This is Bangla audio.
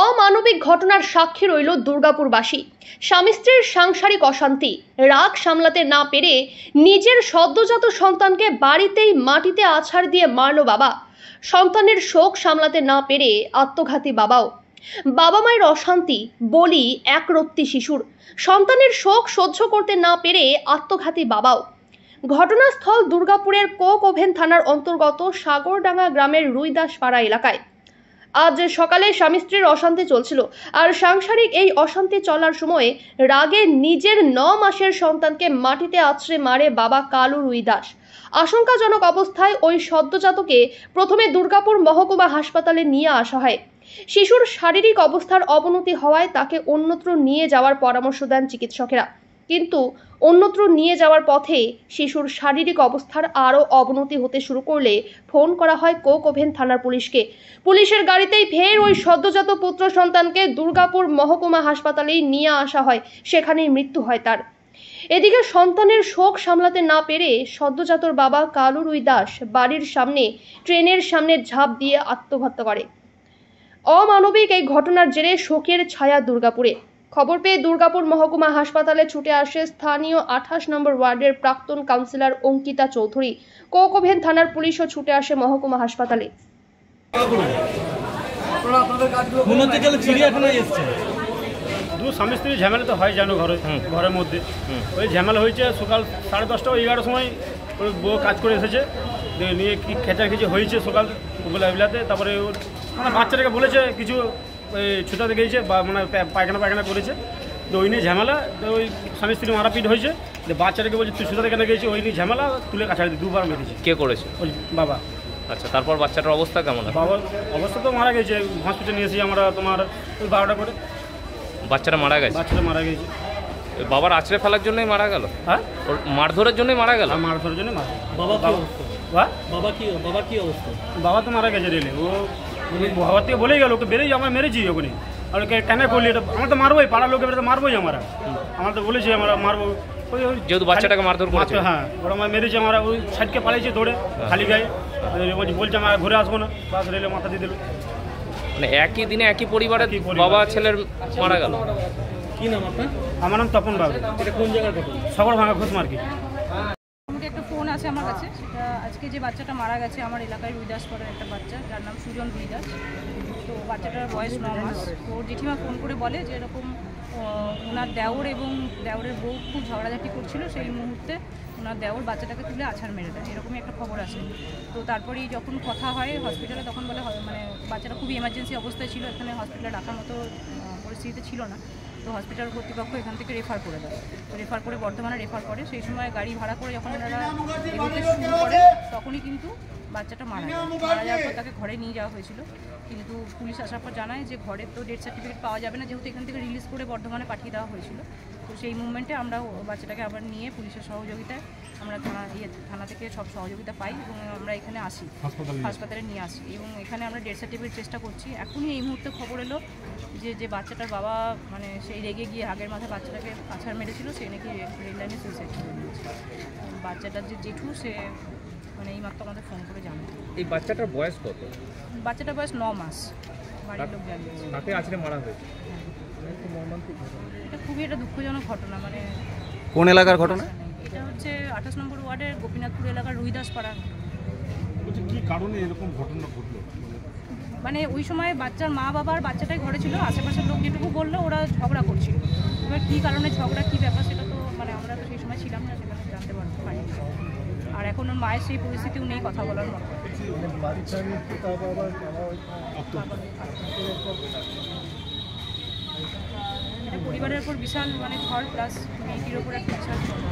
অমানবিক ঘটনার সাক্ষী রইল দুর্গাপুরবাসী। স্বামী স্ত্রীর সাংসারিক অশান্তি, রাগ সামলাতে না পেরে নিজের সদ্যজাত সন্তানকে বাড়িতেই মাটিতে আছাড় দিয়ে মারল বাবা। সন্তানের শোক সামলাতে না পেরে আত্মঘাতী বাবাও। বাবা মায়ের অশান্তি, বলি একরত্তি শিশুর। সন্তানের শোক সহ্য করতে না পেরে আত্মঘাতী বাবাও। ঘটনাস্থল দুর্গাপুরের কোক ওভেন থানার অন্তর্গত সাগরডাঙ্গা গ্রামের রুইদাসপাড়া এলাকায়। আজ সকালে স্বামী স্ত্রীর অশান্তি চলছিল, আর সাংসারিক এই অশান্তি চলার সময় রাগে নিজের 9 মাসের সন্তানকে মাটিতে আছড়ে মারে বাবা কালু রুইদাস। আশঙ্কাজনক অবস্থায় ওই সদ্যজাতকে প্রথমে দুর্গাপুর মহকুমা হাসপাতালে নিয়ে আসা হয়। শিশুর শারীরিক অবস্থার অবনতি হওয়ায় তাকে অন্যত্র নিয়ে যাওয়ার পরামর্শ দেন চিকিৎসকেরা, কিন্তু অন্যত্র নিয়ে যাওয়ার পথে শিশুর শারীরিক অবস্থার আরও অবনতি হতে শুরু করলে ফোন করা হয় কোক ওভেন থানার পুলিশকে। পুলিশের গাড়িতেই ফের ওই সদ্যজাত পুত্র সন্তানকে দুর্গাপুর মহকুমা হাসপাতালেই নিয়ে আসা হয়, সেখানেই মৃত্যু হয় তার। এদিকে সন্তানের শোক সামলাতে না পেরে সদ্যজাতর বাবা কালু রুইদাস বাড়ির সামনে ট্রেনের সামনে ঝাঁপ দিয়ে আত্মহত্যা করে। অমানবিক এই ঘটনার জেরে শোকের ছায়া দুর্গাপুরে। খবর পেয়ে দুর্গাপুর মহকুমা হাসপাতালে ছুটে আসে স্থানীয় 28 নম্বর ওয়ার্ডের প্রাক্তন councillor Ankita Chowdhury. Coke oven থানার পুলিশও ছুটে আসে মহকুমা হাসপাতালে। স্বামী স্ত্রী ঝামেলা তো হয় জানো, ঘরের মধ্যে ওই ঝামেলা হয়েছে। সকাল 10:30 11টার সময় ওই বউ কাজ করে এসেছে, নিয়ে কি খেচাখেচি হয়েছে সকাল বেলাতে। তারপরে মানে বাচ্চাটাকে বলেছে কিছু ওই ছুটাতে গিয়েছে বা মানে পায়খানা করেছে, তো ওই নিয়ে ঝামেলা। তো ওই স্বামী স্ত্রী মারাপিট হয়েছে, যে বাচ্চাটাকে বলছে তুই ছুটাতে কেন গিয়েছি, ওই নিয়ে ঝামেলা তুলে কাছাড়ি 2বার মেরেছে। কে করেছে? ওই বাবা। আচ্ছা, তারপর বাচ্চাটার অবস্থা কেমন? বাবার অবস্থা তো মারা গেছে, হসপিটালে নিয়ে এসেছি আমরা তোমার ওই 12টা করে। বাচ্চাটা মারা গেছে? বাচ্চাটা মারা গেছে। বাবার আছড়ে ফেলার জন্যই মারা গেল? হ্যাঁ, ওর মারধরের জন্যই মারা গেল? মারধরের জন্য মারা। বাবার কি অবস্থা? বাবা তো মারা গেছে রেলে। ও বাবার থেকে বলেই গেল ওকে বেরিয়ে আমরা মেরেছি ওখানে। আর ওকে কেন করলি এটা, আমরা তো মারবোই, পাড়ার লোকের তো মারবোই। আমরা তো বলেছি আমরা মারবো, যেহেতু বাচ্চাটাকে মারধর করেছে। হ্যাঁ, ওরা আমার মেরেছে। আমরা ওই সাইডকে পালিয়েছি দৌড়ে খালি গায়ে। বলছে আমরা ঘুরে আসবো না, বাস রেলে মাথা দিয়ে দিল। মানে একই দিনে একই পরিবারের বাবা ছেলের মারা গেল। কি নাম আপনার? আমার নাম তপন বাবু। এটা কোন জায়গার ঘটনা? সকল ভাঙা খোঁজ মার্কেট। আমাকে একটা ফোন আছে আমার কাছে, সেটা আজকে যে বাচ্চাটা মারা গেছে আমার এলাকায় রুইদাসপাড়ার একটা বাচ্চা, যার নাম সুজন রুইদাস। তো বাচ্চাটার বয়স 9 মাস। তো ওর জেঠিমা ফোন করে বলে যে এরকম ওনার দেওর এবং দেওরের বউ খুব ঝগড়াঝাটি করছিল, সেই মুহূর্তে ওনার দেওর বাচ্চাটাকে তুলে আছাড় মেরে দেয়, এরকমই একটা খবর আসে। তো তারপরেই যখন কথা হয় হসপিটালে, তখন বলে মানে বাচ্চাটা খুবই এমার্জেন্সি অবস্থায় ছিল, এখানে হসপিটালে রাখার মতো পরিস্থিতিতে ছিল না। তো হসপিটাল কর্তৃপক্ষ এখান থেকে রেফার করে দেয়। তো রেফার করে বর্ধমানে রেফার করে। সেই সময় গাড়ি ভাড়া করে যখন ওনারা এগোতে শুরু করে, তখনই কিন্তু বাচ্চাটা মারা যাওয়ার পর তাকে ঘরে নিয়ে যাওয়া হয়েছিল। কিন্তু পুলিশ আসার পর জানায় যে ঘরে তো ডেথ সার্টিফিকেট পাওয়া যাবে না, যেহেতু এখান থেকে রিলিজ করে বর্ধমানে পাঠিয়ে দেওয়া হয়েছিল। তো সেই মুভমেন্টে আমরা বাচ্চাটাকে আবার নিয়ে পুলিশের সহযোগিতায় আমরা থানা থেকে সব সহযোগিতা পাই এবং আমরা এখানে আসি, হাসপাতালে নিয়ে আসি এবং এখানে আমরা ডেথ সার্টিফিকেট চেষ্টা করছি। এখনই এই মুহূর্তে খবর এলো যে বাচ্চাটার বাবা মানে সেই রেগে গিয়ে আগের মাথায় বাচ্চাটাকে আছাড় মেরেছিল, সে নাকি রেল লাইনে সুইসাইড করে নিয়েছে। বাচ্চাটার যে জেঠু, সে মানে এইমাত্র আমাদের ফোন করে জানায়। এই বাচ্চাটার বয়স কত? বাচ্চাটার বয়স 9 মাস। বাড়ির লোক জানিয়েছে তাকে আছড়ে মারা হয়েছে। এটা খুবই একটা দুঃখজনক ঘটনা। মানে কোন এলাকার ঘটনা? এটা হচ্ছে 28 নম্বর ওয়ার্ডের গোপীনাথপুর এলাকার রুইদাসপাড়া। কি কারণে এরকম ঘটনা ঘটলো? মানে ওই সময় বাচ্চার মা বাবার বাচ্চাটাই ঘরে ছিল, আশেপাশের লোক যেটুকু বললো ওরা ঝগড়া করছিল। এবার কী কারণে ঝগড়া, কী ব্যাপার, সেটা তো মানে আমরা তো সেই সময় ছিলাম না, সেখানে জানতে পারি। আর এখন ওর মায়ের সেই পরিস্থিতিও নেই কথা বলার মতো। এটা পরিবারের উপর বিশাল মানে ঝড়, প্লাস মেয়েটির ওপর একটা বিশাল ঝড়।